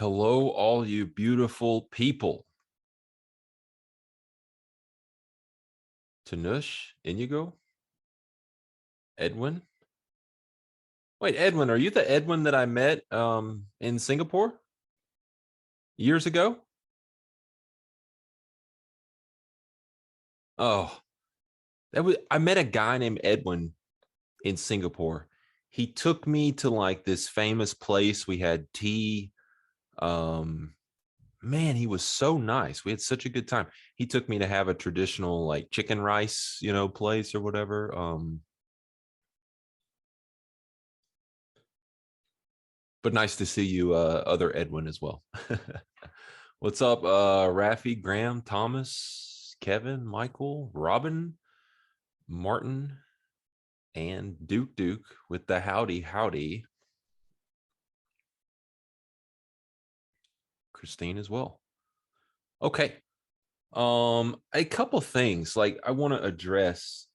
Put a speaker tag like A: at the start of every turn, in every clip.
A: Hello, all you beautiful people. Tanush, Inigo, Edwin. Wait, Edwin, are you the Edwin that I met in Singapore years ago? Oh, I met a guy named Edwin in Singapore. He took me to like this famous place. We had tea. Um, man, he was so nice. We had such a good time. He took me to have a traditional like chicken rice, place or whatever. But nice to see you, other Edwin as well. What's up, Rafi, Graham, Thomas, Kevin, Michael, Robin, Martin, and Duke with the howdy. Christine as well. Okay. A couple things like I want to address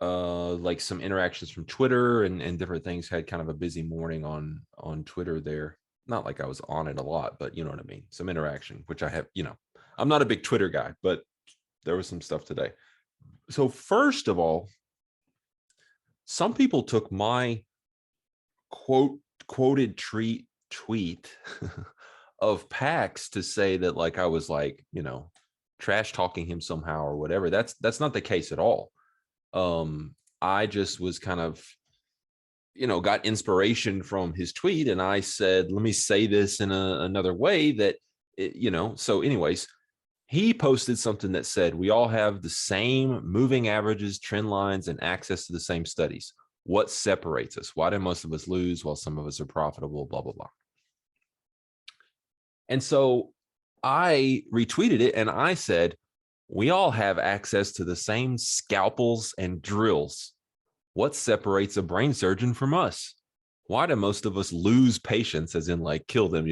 A: like some interactions from Twitter and different things. Had kind of a busy morning on Twitter there. Not like I was on it a lot, but you know what I mean. Some interaction, which I have, I'm not a big Twitter guy, but there was some stuff today. So first of all, some people took my quoted tweet of Pax to say that like I was like, trash talking him somehow or whatever. That's not the case at all. I just was kind of, got inspiration from his tweet, and I said, let me say this in another way that, so anyways, he posted something that said, we all have the same moving averages, trend lines, and access to the same studies. What separates us? Why do most of us lose while some of us are profitable, blah, blah, blah. And so I retweeted it and I said, we all have access to the same scalpels and drills. What separates a brain surgeon from us? Why do most of us lose patients, as in like kill them,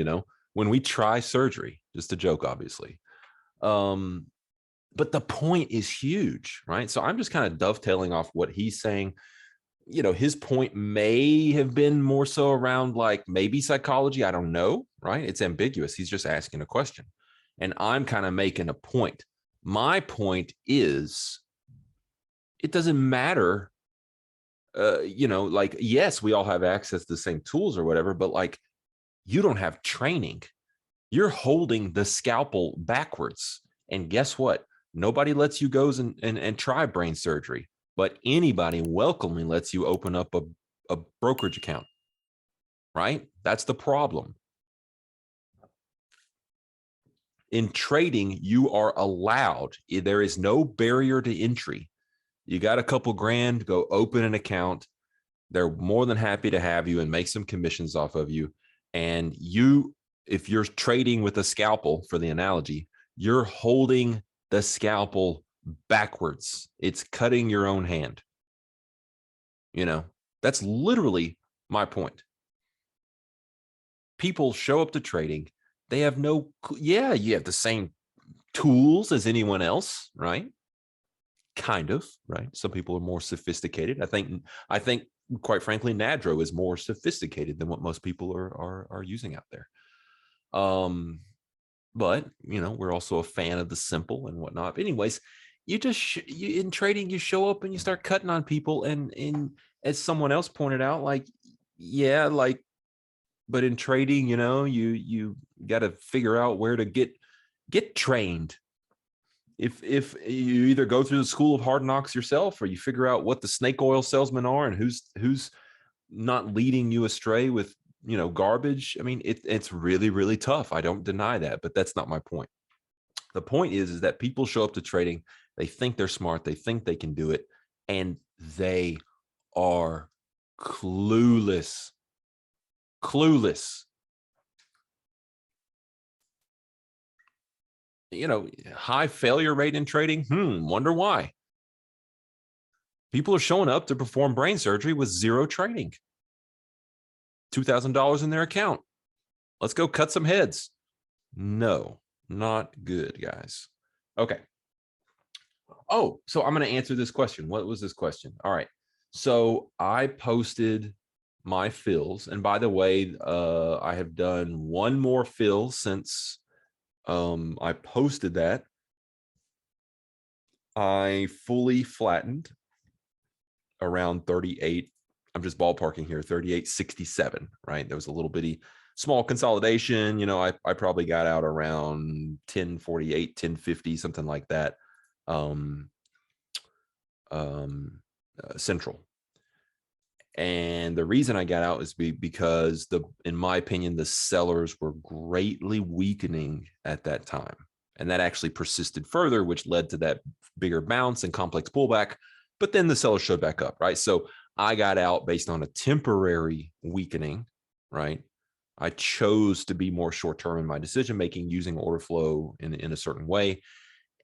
A: when we try surgery? Just a joke, obviously. But the point is huge, right? So I'm just kind of dovetailing off what he's saying. His point may have been more so around like maybe psychology. I don't know, right? It's ambiguous. He's just asking a question. And I'm kind of making a point. My point is, it doesn't matter, like, yes, we all have access to the same tools or whatever, but like, you don't have training. You're holding the scalpel backwards. And guess what? Nobody lets you go and try brain surgery, but anybody welcomingly lets you open up a brokerage account, right? That's the problem. In trading, you are allowed. There is no barrier to entry. You got a couple grand, go open an account. They're more than happy to have you and make some commissions off of you. And if you're trading with a scalpel, for the analogy, you're holding the scalpel backwards. It's cutting your own hand. That's literally my point. People show up to trading. They have you have the same tools as anyone else, right? Kind of, right? Some people are more sophisticated. I think quite frankly, Nadro is more sophisticated than what most people are using out there. But we're also a fan of the simple and whatnot. But anyways, in trading, you show up and you start cutting on people, and as someone else pointed out, like, yeah, like, but in trading, you got to figure out where to get trained. If you either go through the school of hard knocks yourself, or you figure out what the snake oil salesmen are and who's not leading you astray with garbage. I mean, it's really, really tough. I don't deny that, but that's not my point. The point is that people show up to trading, they think they're smart, they think they can do it, and they are clueless. High failure rate in trading. Wonder why. People are showing up to perform brain surgery with zero training. $2,000 in their account. Let's go cut some heads. No, not good, guys. Okay. Oh, so I'm going to answer this question. What was this question? All right. So I posted my fills. And by the way, I have done one more fill since I posted that. I fully flattened around 38. I'm just ballparking here, 38.67, right? There was a little bitty small consolidation. You know, I probably got out around 1048, 1050, something like that. Central. And the reason I got out is because in my opinion, the sellers were greatly weakening at that time. And that actually persisted further, which led to that bigger bounce and complex pullback. But then the sellers showed back up, right? So I got out based on a temporary weakening, right? I chose to be more short-term in my decision-making using order flow in a certain way.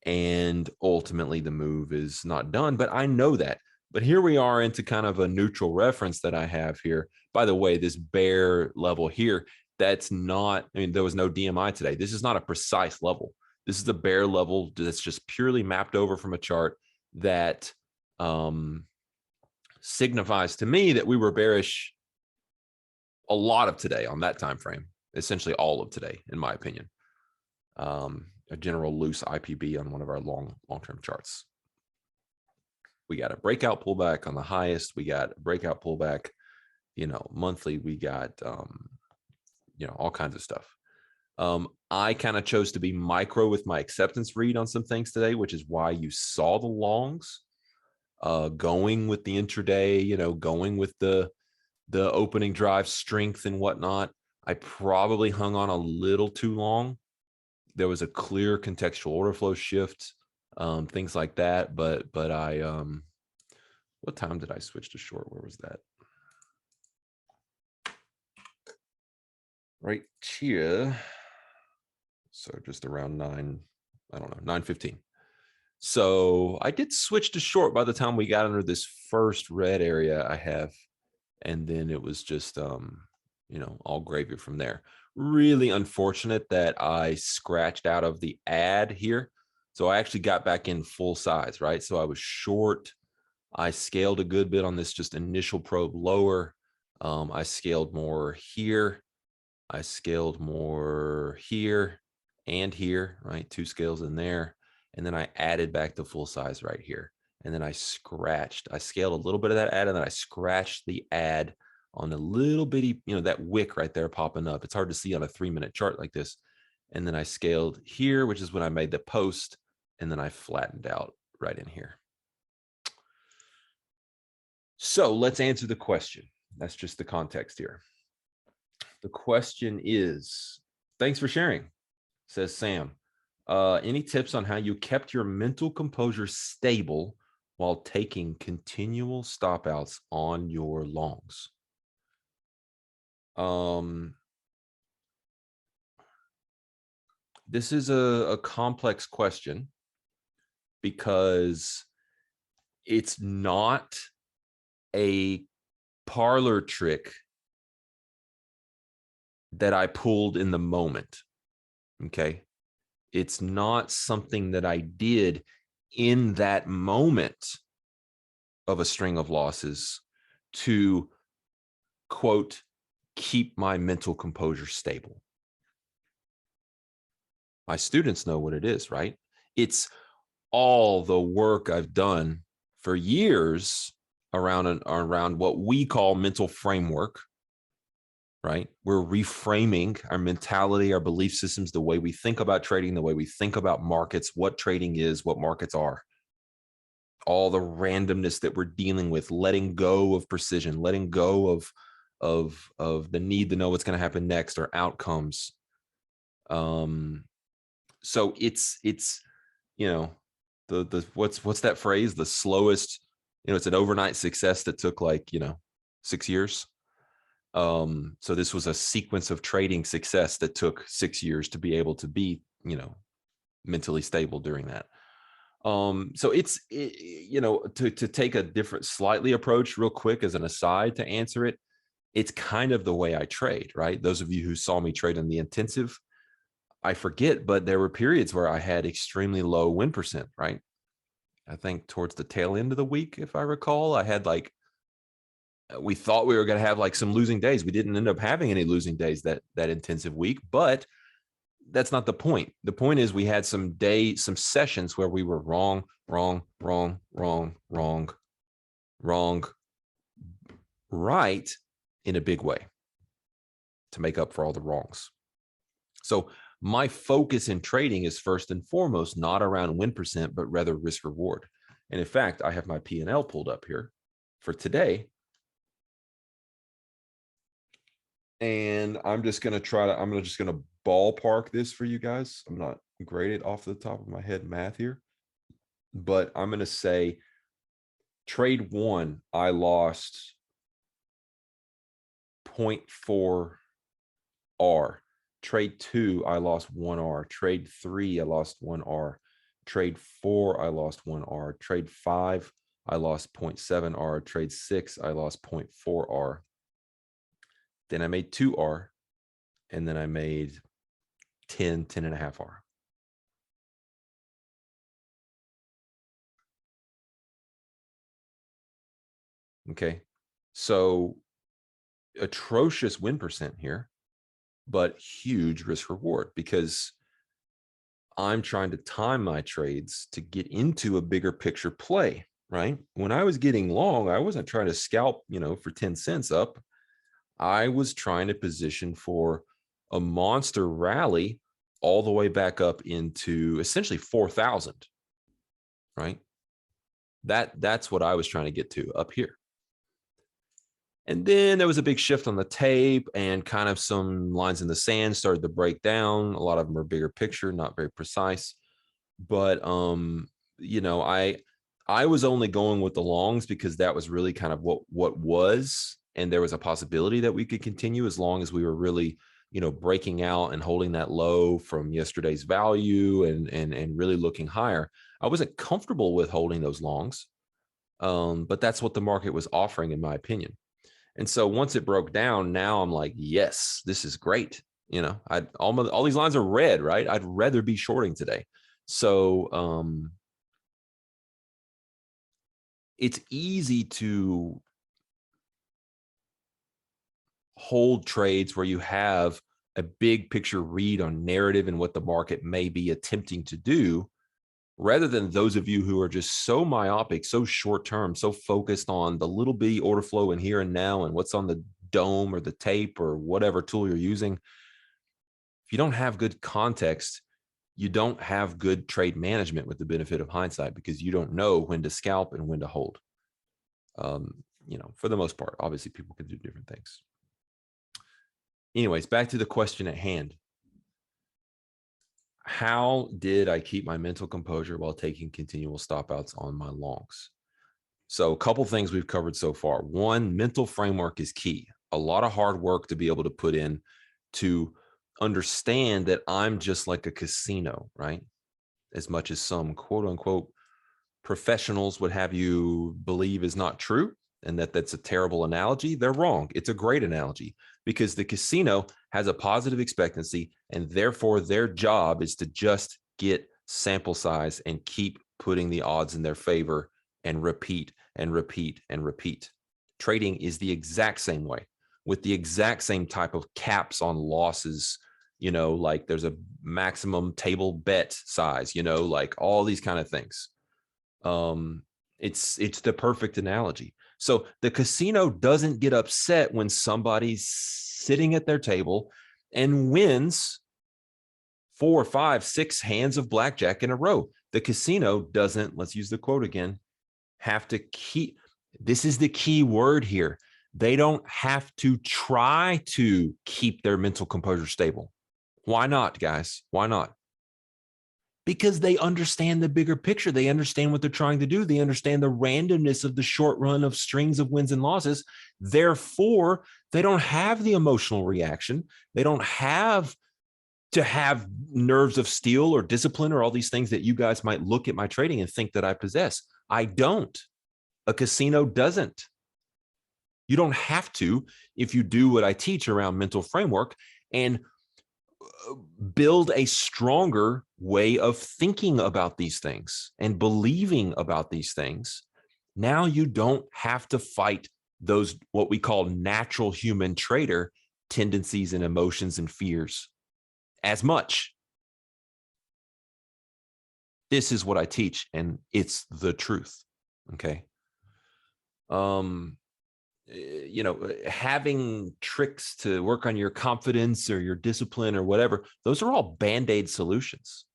A: And ultimately the move is not done, but I know that. But here we are into kind of a neutral reference that I have here. By the way, this bear level here, that's not, I mean, there was no DMI today. This is not a precise level. This is the bear level that's just purely mapped over from a chart that signifies to me that we were bearish a lot of today on that time frame, essentially all of today, in my opinion. A general loose IPB on one of our long-term charts. We got a breakout pullback on the highest. We got a breakout pullback, you know, monthly. We got, you know, all kinds of stuff. I kind of chose to be micro with my acceptance read on some things today, which is why you saw the longs going with the intraday, you know, going with the opening drive strength and whatnot. I probably hung on a little too long. There was a clear contextual order flow shift, things like that. But I, what time did I switch to short? Where was that? Right here. So just around 9, I don't know, 9:15. So I did switch to short by the time we got under this first red area I have. And then it was just, you know, all gravy from there. Really unfortunate that I scratched out of the ad here. So I actually got back in full size, right? So I was short. I scaled a good bit on this just initial probe lower. I scaled more here. I scaled more here and here, right? 2 scales in there. And then I added back to full size right here. And then I scaled a little bit of that ad, and then I scratched the ad on a little bitty, you know, that wick right there popping up. It's hard to see on a 3-minute chart like this. And then I scaled here, which is when I made the post, and then I flattened out right in here. So let's answer the question. That's just the context here. The question is, thanks for sharing, says Sam. Any tips on how you kept your mental composure stable while taking continual stop outs on your longs? This is a complex question because it's not a parlor trick that I pulled in the moment. Okay. It's not something that I did in that moment of a string of losses to, quote, keep my mental composure stable. My students know what it is, right? It's all the work I've done for years around what we call mental framework, right? We're reframing our mentality, our belief systems, the way we think about trading, the way we think about markets, what trading is, what markets are, all the randomness that we're dealing with, letting go of precision, letting go of the need to know what's going to happen next or outcomes. So it's, you know, what's that phrase? The slowest, you know, it's an overnight success that took like, you know, 6 years. So this was a sequence of trading success that took 6 years to be able to be, you know, mentally stable during that. So you know, to take a different slightly approach real quick as an aside to answer it, it's kind of the way I trade, right? Those of you who saw me trade in the intensive, I forget, but there were periods where I had extremely low win percent, right? I think towards the tail end of the week, if I recall, I had like We thought we were going to have like some losing days. We didn't end up having any losing days that intensive week, but that's not the point. The point is we had some sessions where we were wrong, right in a big way to make up for all the wrongs. So my focus in trading is first and foremost not around win percent, but rather risk reward. And in fact, I have my P&L pulled up here for today. And I'm just going to ballpark this for you guys. I'm not great at off the top of my head math here, but I'm going to say trade 1, I lost 0.4 R. Trade 2, I lost 1 R. Trade 3, I lost 1 R. Trade 4, I lost 1 R. Trade 5, I lost 0.7 R. Trade 6, I lost 0.4 R. Then I made 2 R, and then I made 10.5 R. Okay, so atrocious win percent here, but huge risk reward because I'm trying to time my trades to get into a bigger picture play, right? When I was getting long, I wasn't trying to scalp, for 10 cents up. I was trying to position for a monster rally all the way back up into essentially 4,000, right? That's what I was trying to get to up here. And then there was a big shift on the tape and kind of some lines in the sand started to break down. A lot of them are bigger picture, not very precise. But, I was only going with the longs because that was really kind of what was. And there was a possibility that we could continue as long as we were really, breaking out and holding that low from yesterday's value and really looking higher. I wasn't comfortable with holding those longs, but that's what the market was offering, in my opinion. And so once it broke down, now I'm like, yes, this is great. All these lines are red, right? I'd rather be shorting today. So it's easy to hold trades where you have a big picture read on narrative and what the market may be attempting to do, rather than those of you who are just so myopic, so short term, so focused on the little bitty order flow in here and now and what's on the dome or the tape or whatever tool you're using. If you don't have good context, you don't have good trade management with the benefit of hindsight because you don't know when to scalp and when to hold. For the most part, obviously people can do different things. Anyways, back to the question at hand. How did I keep my mental composure while taking continual stop outs on my longs? So a couple things we've covered so far. One, mental framework is key. A lot of hard work to be able to put in to understand that I'm just like a casino, right? As much as some quote unquote professionals would have you believe is not true and that's a terrible analogy, they're wrong. It's a great analogy because the casino has a positive expectancy and therefore their job is to just get sample size and keep putting the odds in their favor and repeat and repeat and repeat. Trading is the exact same way with the exact same type of caps on losses, like there's a maximum table bet size, like all these kind of things. It's the perfect analogy. So the casino doesn't get upset when somebody's sitting at their table and wins 4, 5, 6 hands of blackjack in a row. The casino doesn't, let's use the quote again, have to keep, this is the key word here. They don't have to try to keep their mental composure stable. Why not, guys? Why not? Because they understand the bigger picture. They understand what they're trying to do. They understand the randomness of the short run of strings of wins and losses. Therefore, they don't have the emotional reaction. They don't have to have nerves of steel or discipline or all these things that you guys might look at my trading and think that I possess. I don't. A casino doesn't. You don't have to if you do what I teach around mental framework and build a stronger way of thinking about these things and believing about these things. Now you don't have to fight those what we call natural human trader tendencies and emotions and fears as much. This is what I teach, and it's the truth. Okay. Having tricks to work on your confidence or your discipline or whatever, those are all band-aid solutions.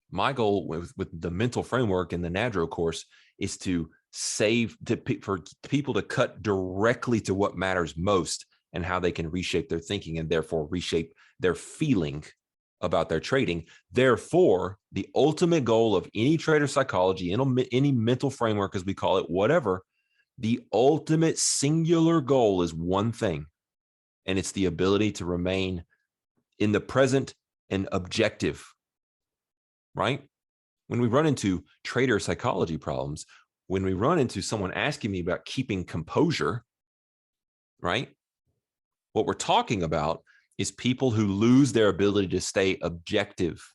A: My goal with the mental framework in the NADRO course is to for people to cut directly to what matters most and how they can reshape their thinking and therefore reshape their feeling about their trading. Therefore, the ultimate goal of any trader psychology, any mental framework, as we call it, whatever, the ultimate singular goal is one thing, and it's the ability to remain in the present and objective, right? When we run into trader psychology problems, when we run into someone asking me about keeping composure, right? What we're talking about is people who lose their ability to stay objective,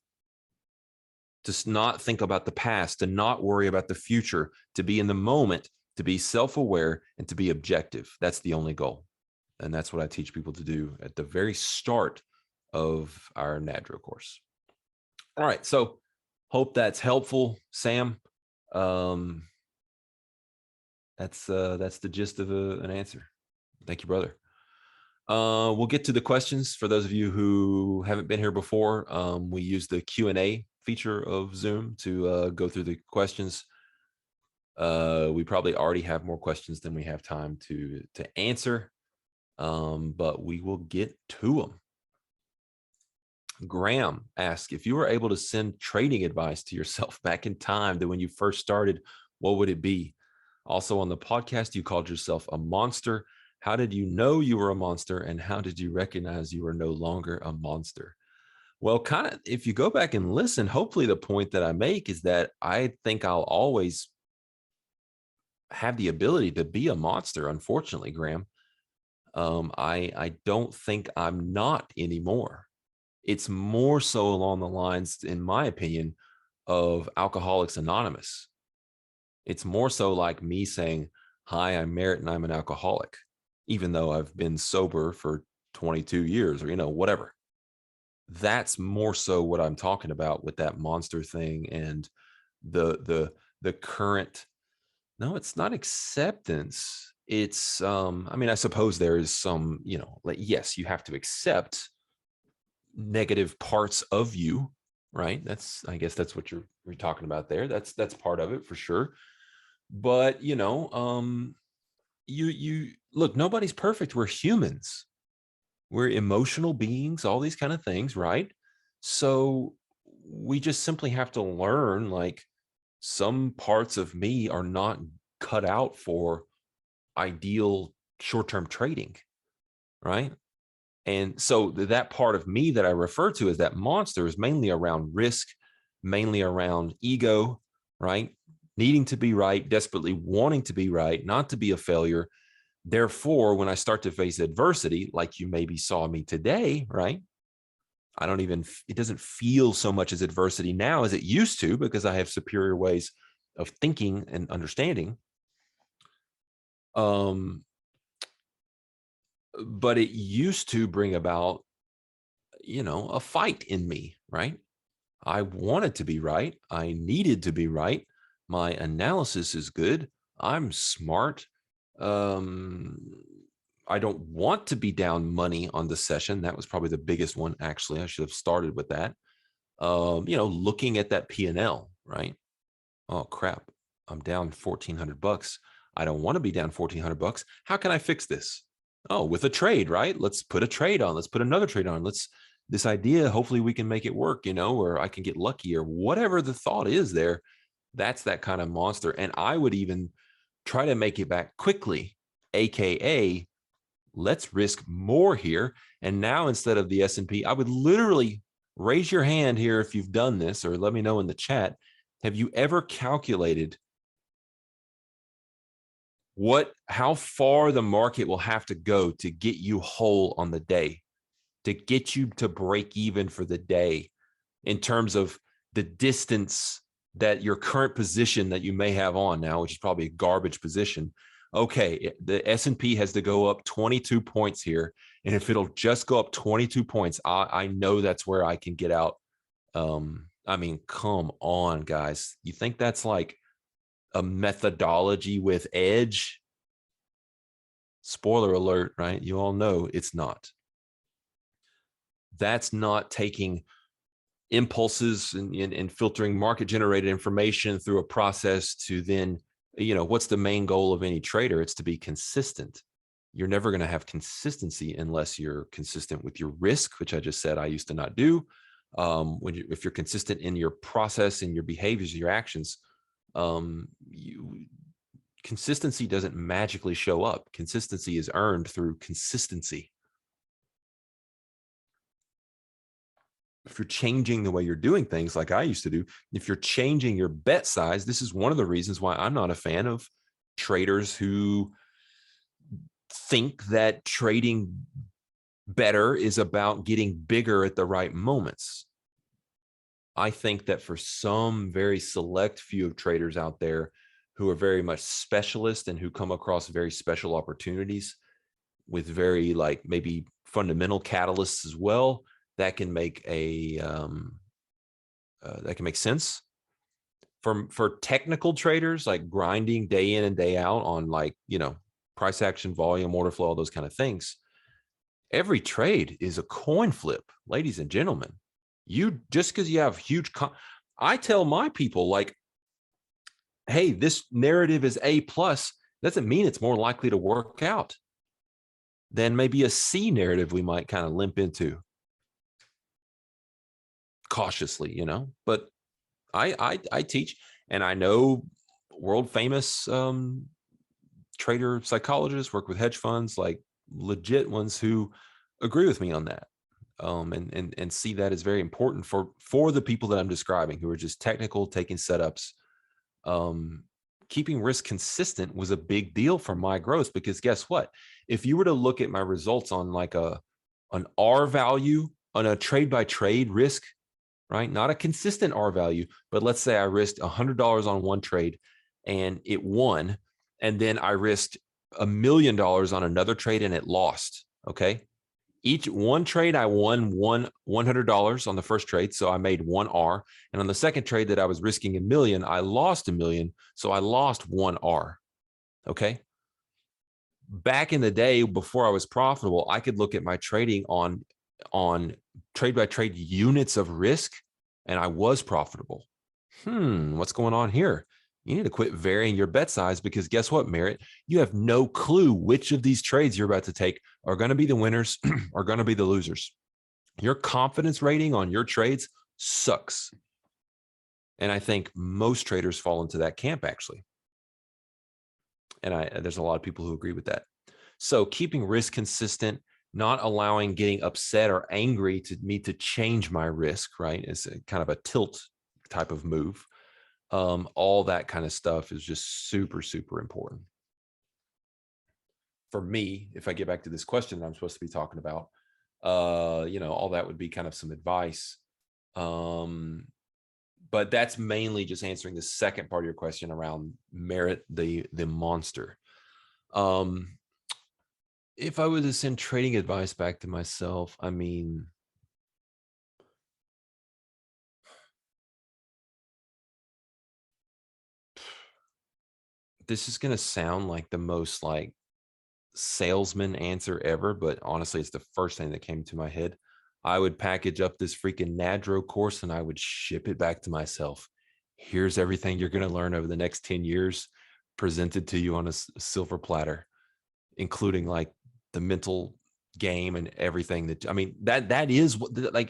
A: to not think about the past, to not worry about the future, to be in the moment, to be self-aware, and to be objective. That's the only goal. And that's what I teach people to do at the very start of our NADRO course. All right. So hope that's helpful, Sam. That's the gist of an answer. Thank you, brother. We'll get to the questions. For those of you who haven't been here before, we use the Q&A feature of Zoom to go through the questions. We probably already have more questions than we have time to answer, but we will get to them. Graham asks, if you were able to send trading advice to yourself back in time to when you first started, what would it be? Also on the podcast, you called yourself a monster. How did you know you were a monster, and how did you recognize you were no longer a monster? Well, kind of, if you go back and listen, hopefully the point that I make is that I think I'll always have the ability to be a monster, unfortunately, Graham. I don't think I'm not anymore. It's more so along the lines, in my opinion, of Alcoholics Anonymous. It's more so like me saying, hi, I'm Merritt and I'm an alcoholic, even though I've been sober for 22 years or, whatever. That's more so what I'm talking about with that monster thing and the current. No, it's not acceptance. It's, I suppose there is some, like, yes, you have to accept negative parts of you, right? I guess that's what you're talking about there. That's part of it for sure. But, you look, nobody's perfect. We're humans. We're emotional beings, all these kind of things, right? So we just simply have to learn, like, some parts of me are not cut out for ideal short-term trading, right? And so that part of me that I refer to as that monster is mainly around risk, mainly around ego, right? Needing to be right, desperately wanting to be right, not to be a failure. Therefore, when I start to face adversity, like you maybe saw me today, right? It doesn't feel so much as adversity now as it used to, because I have superior ways of thinking and understanding. But it used to bring about, a fight in me, right? I wanted to be right. I needed to be right. My analysis is good. I'm smart. I don't want to be down money on the session. That was probably the biggest one. Actually, I should have started with that. Looking at that P&L, right? Oh crap, I'm down $1,400. I don't want to be down $1,400. How can I fix this? Oh, with a trade, right? Let's put a trade on. Let's put another trade on. This idea, hopefully we can make it work, or I can get lucky, or whatever the thought is there. That's that kind of monster. And I would even try to make it back quickly, AKA, let's risk more here. And now, instead of the S&P, I would literally raise your hand here if you've done this, or let me know in the chat. Have you ever calculated how far the market will have to go to get you whole on the day, to get you to break even for the day, in terms of the distance that your current position that you may have on now, which is probably a garbage position. Okay, the S&P has to go up 22 points here. And if it'll just go up 22 points, I know that's where I can get out. I mean, come on, guys. You think that's like a methodology with edge? Spoiler alert, right? You all know it's not. That's not taking impulses and filtering market generated information through a process to then, what's the main goal of any trader? It's to be consistent. You're never going to have consistency unless you're consistent with your risk, which I just said I used to not do. If you're consistent in your process, in your behaviors, your actions, consistency doesn't magically show up. Consistency is earned through consistency. If you're changing the way you're doing things like I used to do, if you're changing your bet size, this is one of the reasons why I'm not a fan of traders who think that trading better is about getting bigger at the right moments. I think that for some very select few of traders out there who are very much specialist and who come across very special opportunities with very maybe fundamental catalysts as well, that can make sense. For technical traders, like grinding day in and day out on price action, volume, order flow, all those kind of things, every trade is a coin flip, ladies and gentlemen. You just because you have huge, I tell my people hey, this narrative is A plus, doesn't mean it's more likely to work out than maybe a C narrative we might kind of limp into cautiously, but I teach, and I know world famous trader psychologists, work with hedge funds, like legit ones who agree with me on that, and see that as very important for the people that I'm describing who are just technical, taking setups. Keeping risk consistent was a big deal for my growth, because guess what? If you were to look at my results on an R value on a trade by trade risk, right? Not a consistent R value, but let's say I risked $100 on one trade and it won, and then I risked $1 million on another trade and it lost. Okay. Each one trade, I won $100 on the first trade. So I made one R. And on the second trade that I was risking $1 million, I lost $1 million. So I lost one R. Okay. Back in the day, before I was profitable, I could look at my trading on trade by trade units of risk, and I was profitable. What's going on here? You need to quit varying your bet size, because guess what, Merritt? You have no clue which of these trades you're about to take are going to be the winners or going to be the losers. Your confidence rating on your trades sucks. And I think most traders fall into that camp, actually. And there's a lot of people who agree with that. So keeping risk consistent, not allowing getting upset or angry to me to change my risk, right? It's kind of a tilt type of move. All that kind of stuff is just super, super important. For me, if I get back to this question that I'm supposed to be talking about, all that would be kind of some advice. But that's mainly just answering the second part of your question around Merritt, the monster. If I were to send trading advice back to myself, I mean, this is going to sound like the most salesman answer ever, but honestly, it's the first thing that came to my head. I would package up this freaking NADRO course and I would ship it back to myself. Here's everything you're going to learn over the next 10 years presented to you on a silver platter, including the mental game and everything that, I mean, that is what the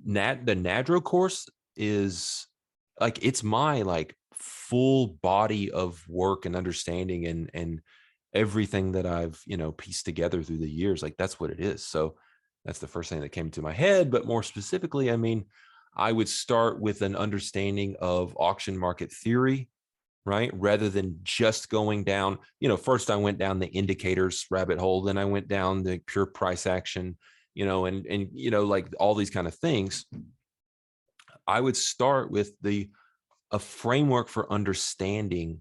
A: NADRO course is it's my full body of work and understanding and everything that I've, pieced together through the years. That's what it is. So that's the first thing that came to my head. But more specifically, I mean, I would start with an understanding of auction market theory, right? Rather than just going down, first I went down the indicators rabbit hole, then I went down the pure price action, and all these kind of things. I would start with the a framework for understanding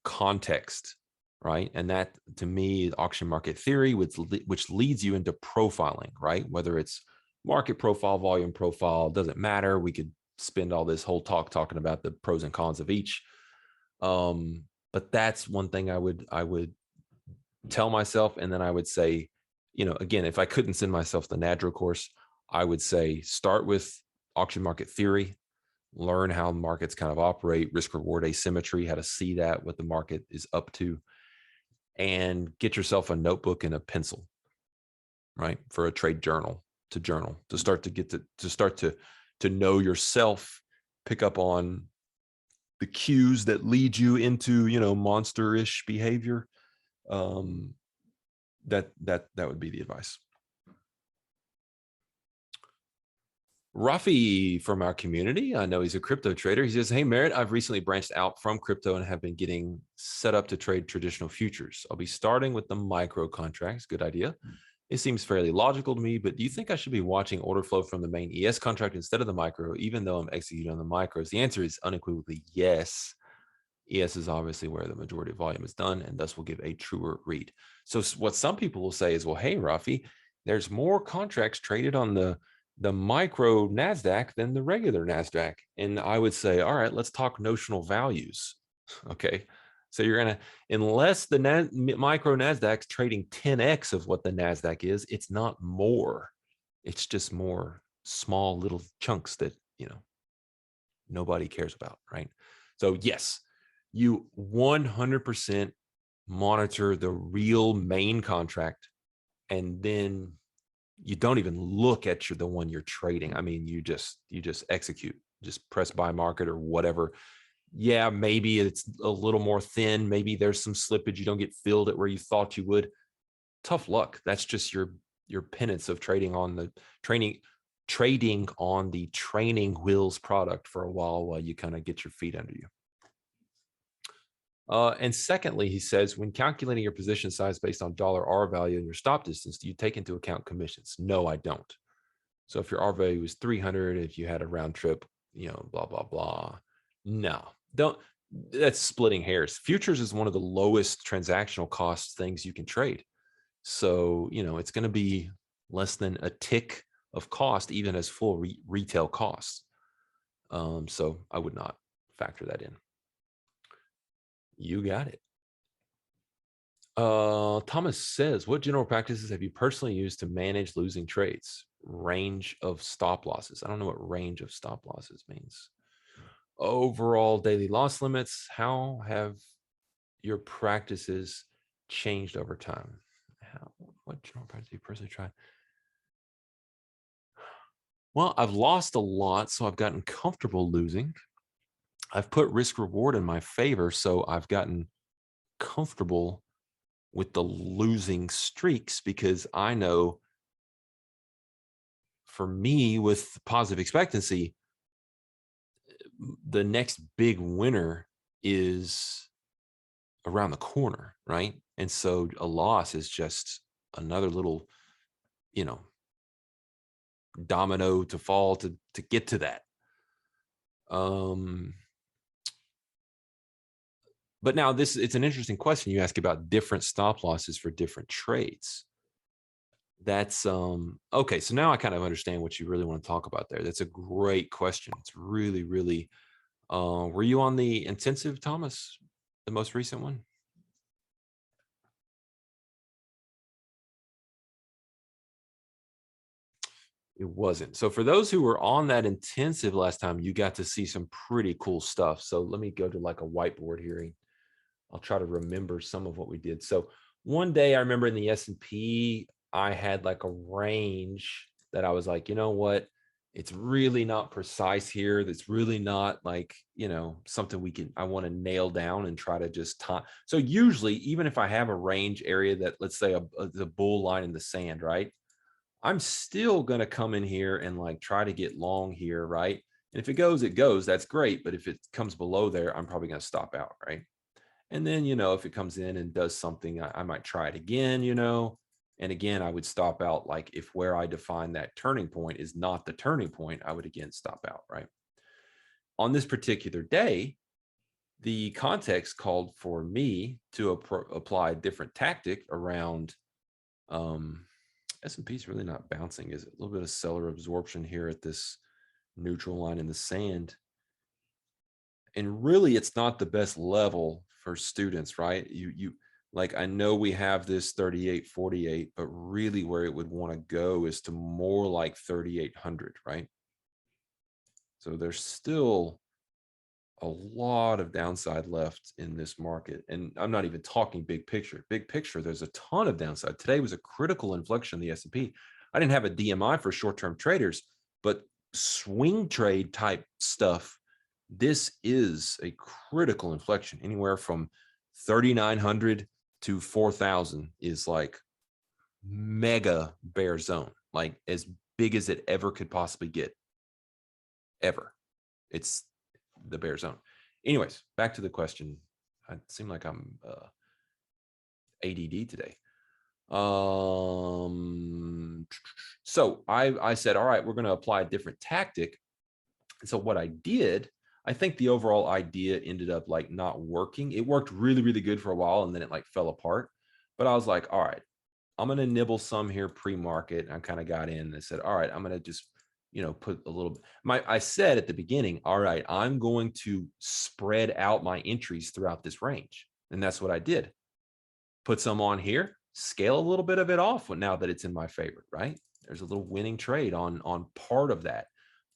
A: context, right? And that to me is auction market theory, which leads you into profiling, right? Whether it's market profile, volume profile, doesn't matter. We could spend all this whole talk talking about the pros and cons of each. But that's one thing I would tell myself. And then I would say, again, if I couldn't send myself the NADRO course, I would say start with auction market theory, learn how markets kind of operate, risk reward asymmetry, how to see that, what the market is up to, and get yourself a notebook and a pencil, right? For a trade journal to start to know yourself, pick up on the cues that lead you into, monster-ish behavior. That would be the advice. Rafi from our community, I know he's a crypto trader. He says, hey, Merritt, I've recently branched out from crypto and have been getting set up to trade traditional futures. I'll be starting with the micro contracts. Good idea. It seems fairly logical to me, but do you think I should be watching order flow from the main ES contract instead of the micro, even though I'm executing on the micros? The answer is unequivocally yes. ES is obviously where the majority of volume is done, and thus will give a truer read. So what some people will say is, well, hey, Rafi, there's more contracts traded on the micro NASDAQ than the regular NASDAQ. And I would say, all right, let's talk notional values. Okay. So you're going to, unless the micro NASDAQ's trading 10x of what the NASDAQ is, it's not more. It's just more small little chunks that, nobody cares about, right? So yes, you 100% monitor the real main contract, and then you don't even look at the one you're trading. I mean, you just execute, just press buy market or whatever. Yeah, maybe it's a little more thin. Maybe there's some slippage. You don't get filled at where you thought you would. Tough luck. That's just your penance of trading on the training wheels product for a while you kind of get your feet under you. And secondly, he says, when calculating your position size based on $R value and your stop distance, do you take into account commissions? No, I don't. So if your R value is 300, if you had a round trip, blah, blah, blah. No, don't. That's splitting hairs. Futures is one of the lowest transactional cost things you can trade. So, it's going to be less than a tick of cost, even as full retail costs. So I would not factor that in. You got it. Thomas says, what general practices have you personally used to manage losing trades? Range of stop losses. I don't know what range of stop losses means. Overall daily loss limits. How have your practices changed over time? What general practice have you personally tried? Well, I've lost a lot, so I've gotten comfortable losing. I've put risk reward in my favor, so I've gotten comfortable with the losing streaks, because I know for me with positive expectancy, the next big winner is around the corner, right? And so a loss is just another little, domino to fall to get to that. But now it's an interesting question you ask about different stop losses for different trades. That's okay. So now I kind of understand what you really want to talk about there. That's a great question. It's really, really, were you on the intensive, Thomas, the most recent one? It wasn't. So for those who were on that intensive last time, you got to see some pretty cool stuff. So let me go to like a whiteboard here. I'll try to remember some of what we did. So one day I remember in the S&P, I had like a range that I was like, you know what? It's really not precise here. That's really not like, something I want to nail down and try to just time. So usually, even if I have a range area that, let's say the bull line in the sand, right? I'm still going to come in here and like try to get long here, right? And if it goes, it goes. That's great. But if it comes below there, I'm probably going to stop out, right? And then, if it comes in and does something, I might try it again, and again, I would stop out. Like if where I define that turning point is not the turning point, I would again stop out, right? on this particular day, the context called for me to apply a different tactic around S&P is really not bouncing, is it? A little bit of seller absorption here at this neutral line in the sand. And really, it's not the best level for students, right? Like, I know we have this 3848, but really where it would want to go is to more like 3800, right? So there's still a lot of downside left in this market. And I'm not even talking big picture. Big picture, there's a ton of downside. Today was a critical inflection in the S&P. I didn't have a DMI for short-term traders, but swing trade type stuff, this is a critical inflection. Anywhere from 3,900 to 4,000 is like mega bear zone, like as big as it ever could possibly get, ever. It's the bear zone. Anyways, back to the question. I seem like I'm ADD today. So I said, all right, we're going to apply a different tactic. And so what I did, I think the overall idea ended up like not working. It worked really, really good for a while, and then it like fell apart. But I was like, all right, I'm going to nibble some here pre-market. I kind of got in and I said, all right, I'm going to just, put a little bit. I said at the beginning, all right, I'm going to spread out my entries throughout this range. And that's what I did. Put some on here, scale a little bit of it off now that it's in my favor, right? There's a little winning trade on part of that.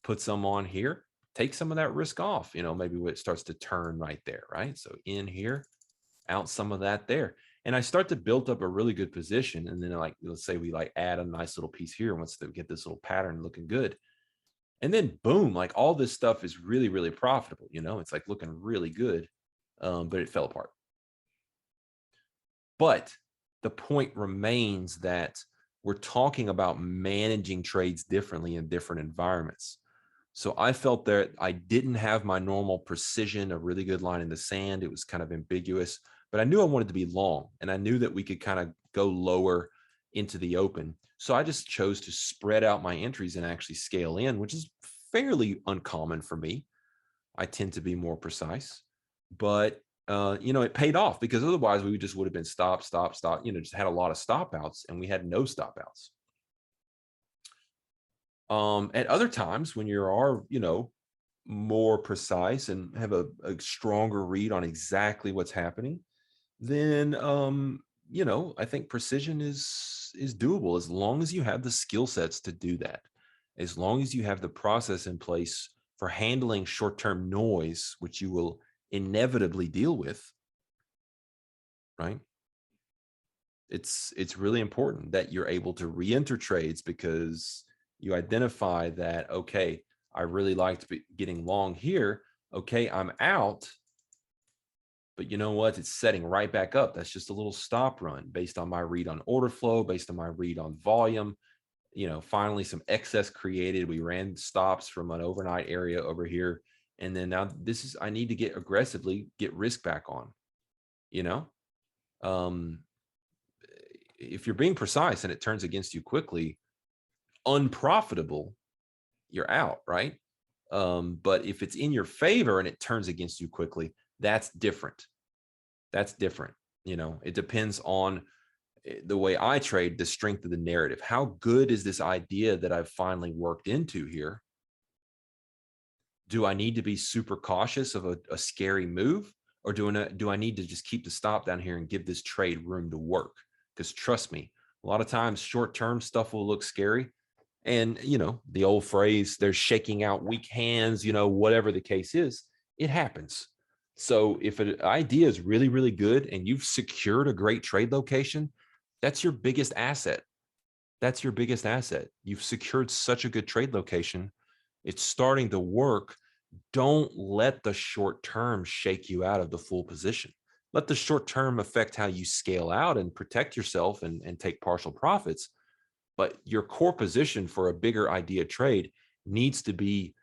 A: Put some on here, take some of that risk off, maybe when it starts to turn right there, right? So in here, out some of that there. And I start to build up a really good position. And then like, let's say we like add a nice little piece here once they get this little pattern looking good. And then boom, like all this stuff is really, really profitable. It's like looking really good, but it fell apart. But the point remains that we're talking about managing trades differently in different environments. So I felt that I didn't have my normal precision, a really good line in the sand. It was kind of ambiguous, but I knew I wanted to be long, and I knew that we could kind of go lower into the open. So I just chose to spread out my entries and actually scale in, which is fairly uncommon for me. I tend to be more precise, but it paid off, because otherwise we just would have been stop, just had a lot of stop outs, and we had no stop outs. At other times when you are, more precise and have a stronger read on exactly what's happening, then, I think precision is doable as long as you have the skill sets to do that. As long as you have the process in place for handling short-term noise, which you will inevitably deal with, right? It's really important that you're able to re-enter trades, because you identify that, okay, I really liked getting long here. Okay, I'm out. But you know what? It's setting right back up. That's just a little stop run based on my read on order flow, based on my read on volume. Finally some excess created. We ran stops from an overnight area over here. And then now I need to get risk back on, if you're being precise and it turns against you quickly, unprofitable, you're out, right? But if it's in your favor and it turns against you quickly, that's different. That's different. It depends on the way I trade, the strength of the narrative. How good is this idea that I've finally worked into here? Do I need to be super cautious of a scary move, or do I need to just keep the stop down here and give this trade room to work? Because trust me, a lot of times short-term stuff will look scary. And, the old phrase, they're shaking out weak hands, whatever the case is, it happens. So if an idea is really, really good and you've secured a great trade location, that's your biggest asset. That's your biggest asset. You've secured such a good trade location. It's starting to work. Don't let the short term shake you out of the full position. Let the short term affect how you scale out and protect yourself and take partial profits. But your core position for a bigger idea trade needs to be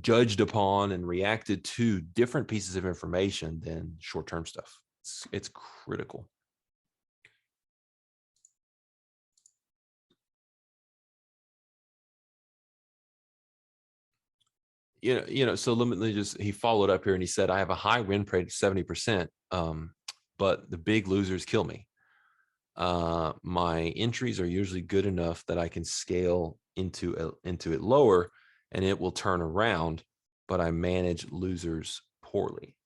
A: judged upon and reacted to different pieces of information than short-term stuff. It's critical. So let me just, he followed up here and he said, I have a high win rate of 70%, but the big losers kill me. My entries are usually good enough that I can scale into it lower and it will turn around, but I manage losers poorly.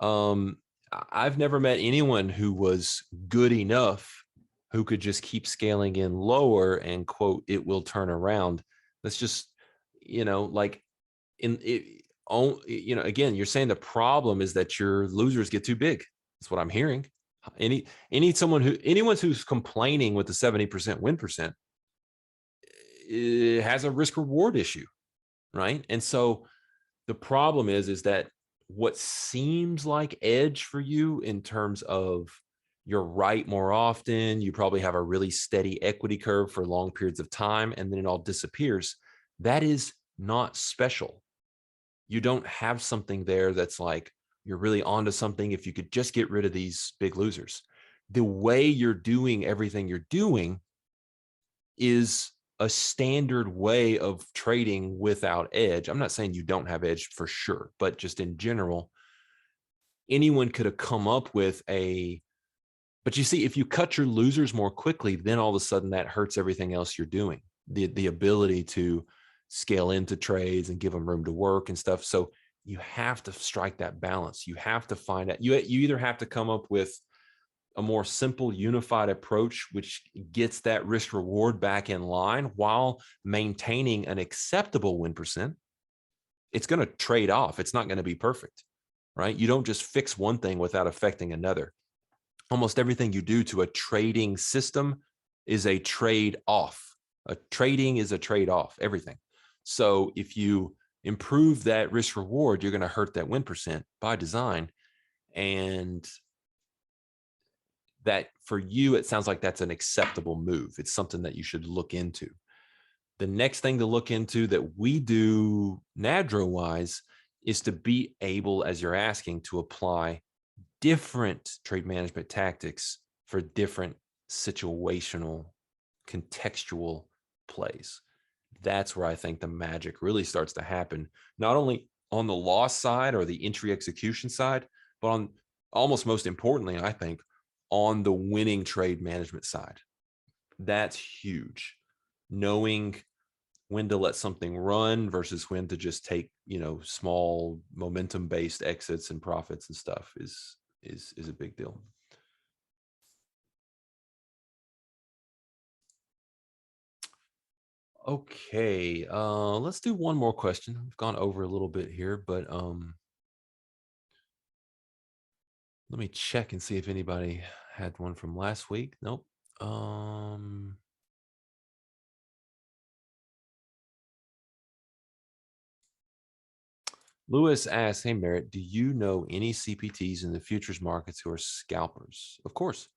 A: I've never met anyone who was good enough who could just keep scaling in lower and quote, it will turn around. That's just, like in it, again, you're saying the problem is that your losers get too big. That's what I'm hearing. Anyone who's complaining with the 70% win percent has a risk reward issue, right? And so the problem is that what seems like edge for you in terms of you're right more often, you probably have a really steady equity curve for long periods of time, and then it all disappears. That is not special. You don't have something there that's like you're really onto something if you could just get rid of these big losers. The way you're doing everything you're doing is a standard way of trading without edge. I'm not saying you don't have edge for sure, but just in general, anyone could have come up with but you see, if you cut your losers more quickly, then all of a sudden that hurts everything else you're doing. The ability to scale into trades and give them room to work and stuff. So you have to strike that balance. You have to find out, you either have to come up with a more simple, unified approach, which gets that risk reward back in line while maintaining an acceptable win percent. It's going to trade off. It's not going to be perfect, right? You don't just fix one thing without affecting another. Almost everything you do to a trading system is a trade off. A trading is a trade off, everything. So if you improve that risk reward, you're going to hurt that win percent by design. And that for you, it sounds like that's an acceptable move. It's something that you should look into. The next thing to look into that we do NADRO wise is to be able, as you're asking, to apply different trade management tactics for different situational, contextual plays. That's where I think the magic really starts to happen, not only on the loss side or the entry execution side, but on almost most importantly, I think, on the winning trade management side. That's huge. Knowing when to let something run versus when to just take, small momentum based exits and profits and stuff is a big deal. Okay, let's do one more question. I've gone over a little bit here, but let me check and see if anybody had one from last week. Nope. Lewis asks, hey, Merritt, do you know any CPTs in the futures markets who are scalpers? Of course.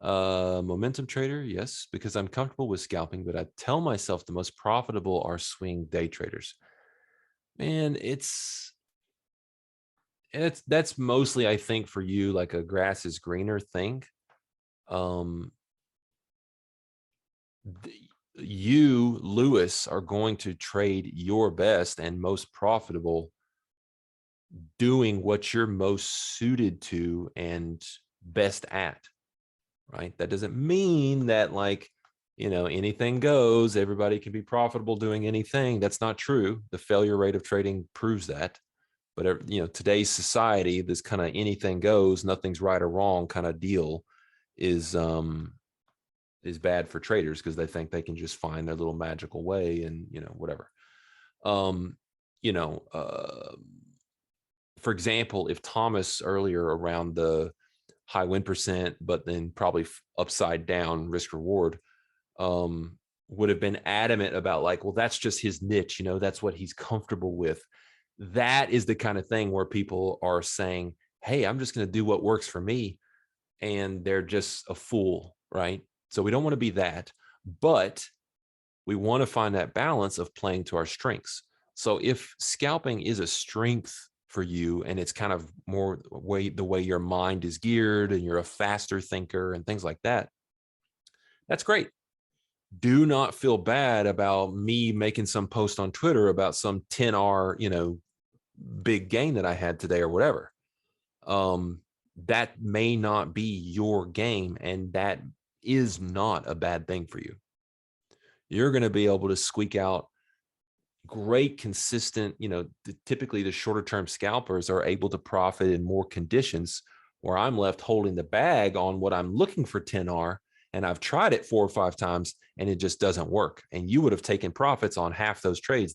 A: Momentum trader, yes, because I'm comfortable with scalping, but I tell myself the most profitable are swing day traders. Man, that's mostly, I think, for you, like a grass is greener thing. You, Lewis, are going to trade your best and most profitable doing what you're most suited to and best at, right? That doesn't mean that anything goes, everybody can be profitable doing anything. That's not true. The failure rate of trading proves that. But today's society, this kind of anything goes, nothing's right or wrong kind of deal is bad for traders because they think they can just find their little magical way and whatever. For example, if Thomas earlier around the high win percent, but then probably upside down risk reward, would have been adamant about well, that's just his niche, that's what he's comfortable with. That is the kind of thing where people are saying, hey, I'm just going to do what works for me. And they're just a fool, right? So we don't want to be that, but we want to find that balance of playing to our strengths. So if scalping is a strength for you and it's kind of more the way your mind is geared and you're a faster thinker and things like that, that's great. do not feel bad about me making some post on Twitter about some 10R, big gain that I had today or whatever. That may not be your game, and that is not a bad thing for you. You're going to be able to squeak out great, consistent, typically the shorter term scalpers are able to profit in more conditions where I'm left holding the bag on what I'm looking for 10R. And I've tried it 4 or 5 times and it just doesn't work. And you would have taken profits on half those trades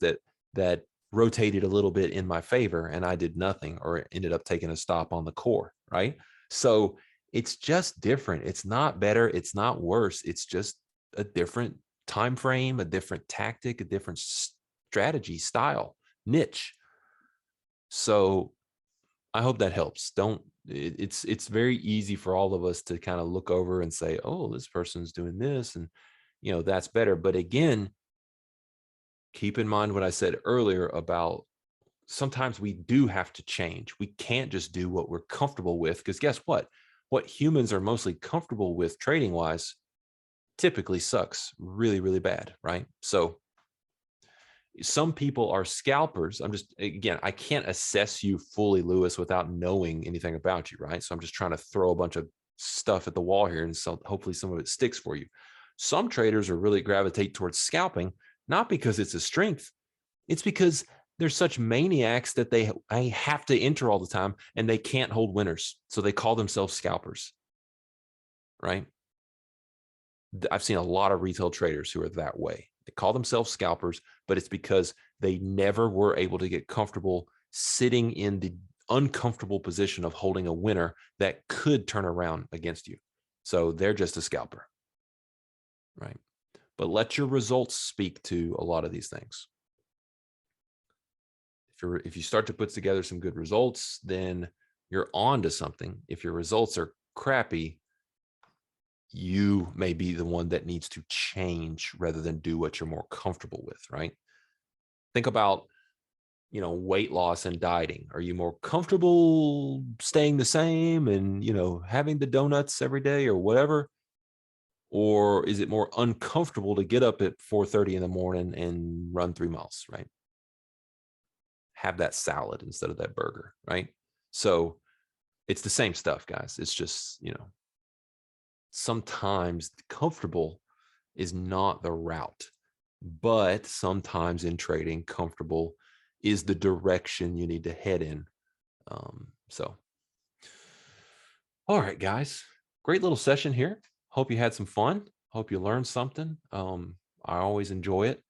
A: that rotated a little bit in my favor, and I did nothing or ended up taking a stop on the core, right? So it's just different. It's not better. It's not worse. It's just a different time frame, a different tactic, a different strategy, style, niche. So I hope that helps. It's very easy for all of us to kind of look over and say, oh, this person's doing this and that's better. But again, keep in mind what I said earlier about sometimes we do have to change. We can't just do what we're comfortable with, because guess what? What humans are mostly comfortable with trading wise typically sucks really, really bad, right? So some people are scalpers. Again, I can't assess you fully, Lewis, without knowing anything about you, right? So I'm just trying to throw a bunch of stuff at the wall here, and so hopefully some of it sticks for you. Some traders are really gravitate towards scalping, not because it's a strength. It's because they're such maniacs that they have to enter all the time and they can't hold winners. So they call themselves scalpers, right? I've seen a lot of retail traders who are that way. They call themselves scalpers, but it's because they never were able to get comfortable sitting in the uncomfortable position of holding a winner that could turn around against you. So they're just a scalper, right? But let your results speak to a lot of these things. If you start to put together some good results, then you're on to something. If your results are crappy, you may be the one that needs to change rather than do what you're more comfortable with, right? Think about, weight loss and dieting. Are you more comfortable staying the same and, having the donuts every day or whatever? Or is it more uncomfortable to get up at 4:30 in the morning and run 3 miles, right? Have that salad instead of that burger, right? So it's the same stuff, guys. It's just, sometimes comfortable is not the route, but sometimes in trading, comfortable is the direction you need to head in. So, all right, guys, great little session here. Hope you had some fun. Hope you learned something. I always enjoy it.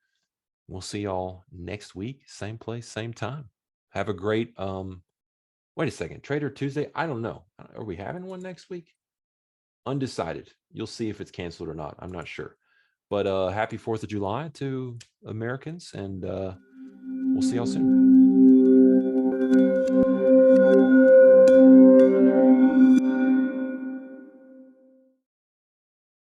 A: We'll see y'all next week, same place, same time. Have a great, wait a second, Trader Tuesday. I don't know. Are we having one next week? Undecided. You'll see if it's canceled or not. I'm not sure. But happy 4th of July to Americans, and we'll see y'all soon.